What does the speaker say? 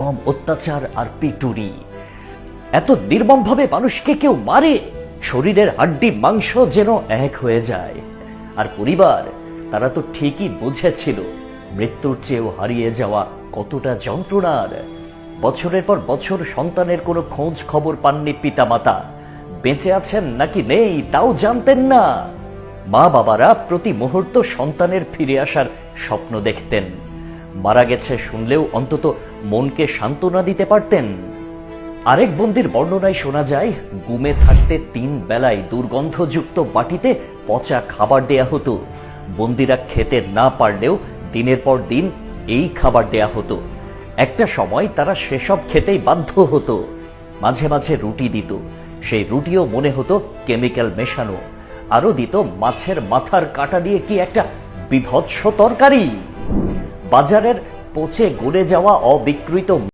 কম অত্যাচার আর পিটুনি। এত নির্মমভাবে মানুষকে কেউ মারে, শরীরের হাড্ডি মাংস যেন এক হয়ে যায়। আর পরিবার, তারা তো ঠিকই বুঝেছিল মৃত্যুর চেয়েও হারিয়ে যাওয়া কতটা যন্ত্রণার। বছরের পর বছর সন্তানের কোনো খোঁজ খবর পাননি পিতামাতা। বেঁচে আছেন নাকি নেই তাও জানতেন না। মা বাবারা প্রতি মুহূর্ত সন্তানের ফিরে আসার স্বপ্ন দেখতেন। মারা গেছে শুনলেও অন্তত মনকে সান্ত্বনা দিতে পারতেন। আরেক বন্দির বর্ণনায় শোনা যায়, গুমে থাকতে 3 বেলায় দুর্গন্ধযুক্ত বাটিতে পচা খাবার দেয়া হতো। বন্দিরা খেতে না পারলেও দিনের পর দিন এই খাবার দেয়া হতো। একটা সময় তারা সেসব খেতেই বাধ্য হতো। মাঝে মাঝে রুটি দিত, সেই রুটিও মনে হতো কেমিক্যাল মেশানো। আরো দিত মাছের মাথার কাটা দিয়ে কি একটা বিভৎস তরকারি। বাজারের পচে গলে যাওয়া অবিকৃত